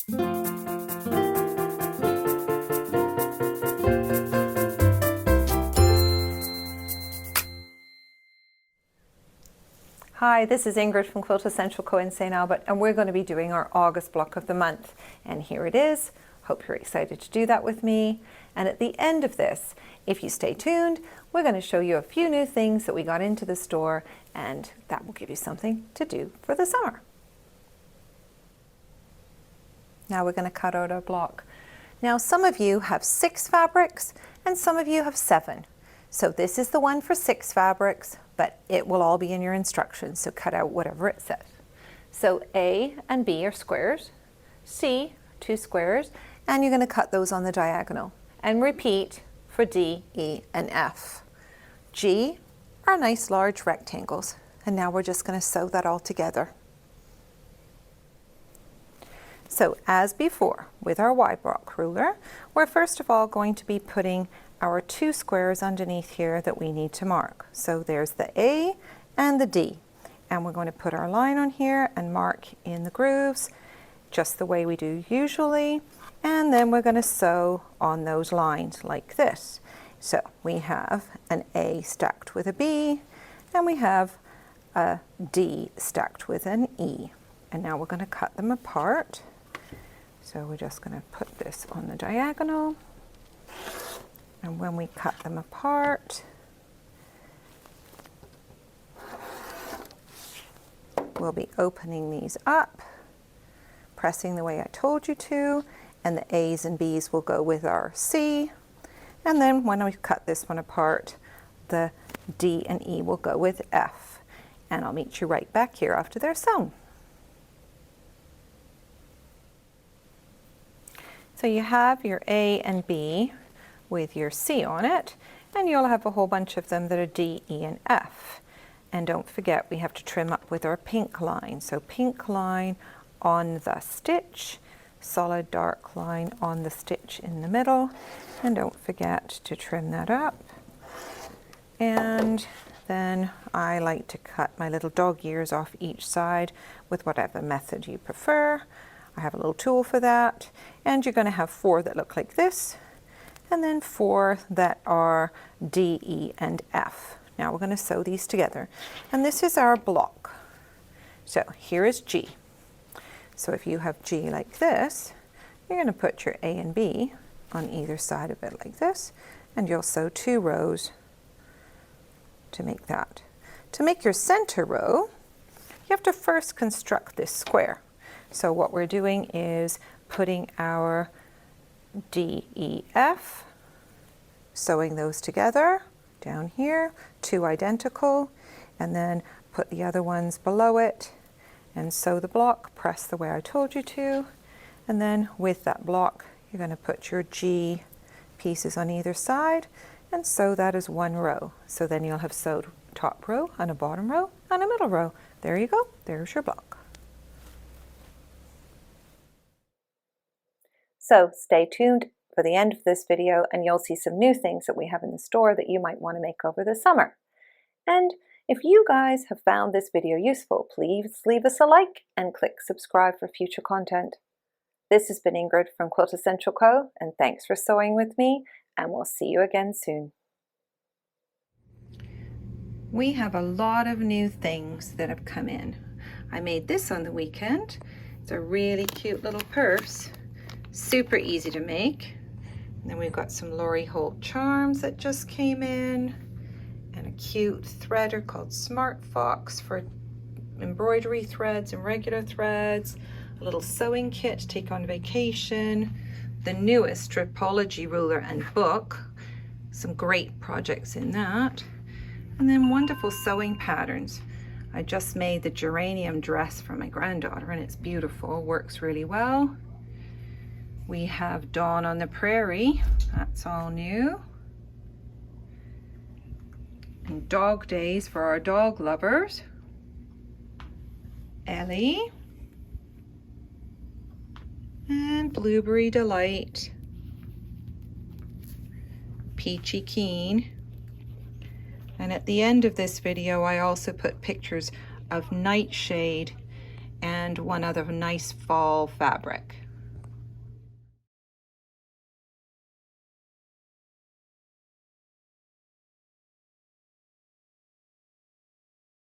Hi, this is Ingrid from Quiltessential Co in St. Albert, and we're going to be doing our August block of the month. And here it is. Hope you're excited to do that with me. And at the end of this, if you stay tuned, we're going to show you a few new things that we got into the store, and that will give you something to do for the summer. Now we're going to cut out our block. Now some of you have 6 fabrics and some of you have 7. So this is the one for 6 fabrics, but it will all be in your instructions, so cut out whatever it says. So A and B are squares, C 2 squares, and you're going to cut those on the diagonal. And repeat for D, E, and F. G are nice large rectangles, and now we're just going to sew that all together. So as before, with our YBlockRuler, we're first of all going to be putting our 2 squares underneath here that we need to mark. So there's the A and the D, and we're going to put our line on here and mark in the grooves just the way we do usually, and then we're going to sew on those lines like this. So we have an A stacked with a B, and we have a D stacked with an E, and now we're going to cut them apart. So we're just going to put this on the diagonal. And when we cut them apart, we'll be opening these up, pressing the way I told you to, and the A's and B's will go with our C. And then when we cut this one apart, the D and E will go with F. And I'll meet you right back here after they're sewn. So you have your A and B with your C on it, and you'll have a whole bunch of them that are D, E, and F. And don't forget, we have to trim up with our pink line. So pink line on the stitch, solid dark line on the stitch in the middle, and don't forget to trim that up. And then I like to cut my little dog ears off each side with whatever method you prefer. I have a little tool for that, and you're going to have 4 that look like this, and then 4 that are D, E, and F. Now we're going to sew these together, and this is our block. So here is G. So if you have G like this, you're going to put your A and B on either side of it like this, and you'll sew 2 rows to make that. To make your center row, you have to first construct this square. So what we're doing is putting our D, E, F, sewing those together down here, 2 identical, and then put the other ones below it and sew the block, press the way I told you to, and then with that block you're going to put your G pieces on either side and sew that as 1 row. So then you'll have sewed top row and a bottom row and a middle row. There you go, there's your block. So stay tuned for the end of this video, and you'll see some new things that we have in the store that you might want to make over the summer. And if you guys have found this video useful, please leave us a like and click subscribe for future content. This has been Ingrid from Quiltessential Co, and thanks for sewing with me, and we'll see you again soon. We have a lot of new things that have come in. I made this on the weekend. It's a really cute little purse. Super easy to make. And then we've got some Lori Holt charms that just came in, and a cute threader called Smart Fox for embroidery threads and regular threads, a little sewing kit to take on vacation, the newest Stripology ruler and book, some great projects in that, and then wonderful sewing patterns. I just made the geranium dress for my granddaughter, and it's beautiful, works really well. We have Dawn on the Prairie, that's all new. And Dog Days for our dog lovers. Ellie. And Blueberry Delight. Peachy Keen. And at the end of this video, I also put pictures of Nightshade and one other nice fall fabric.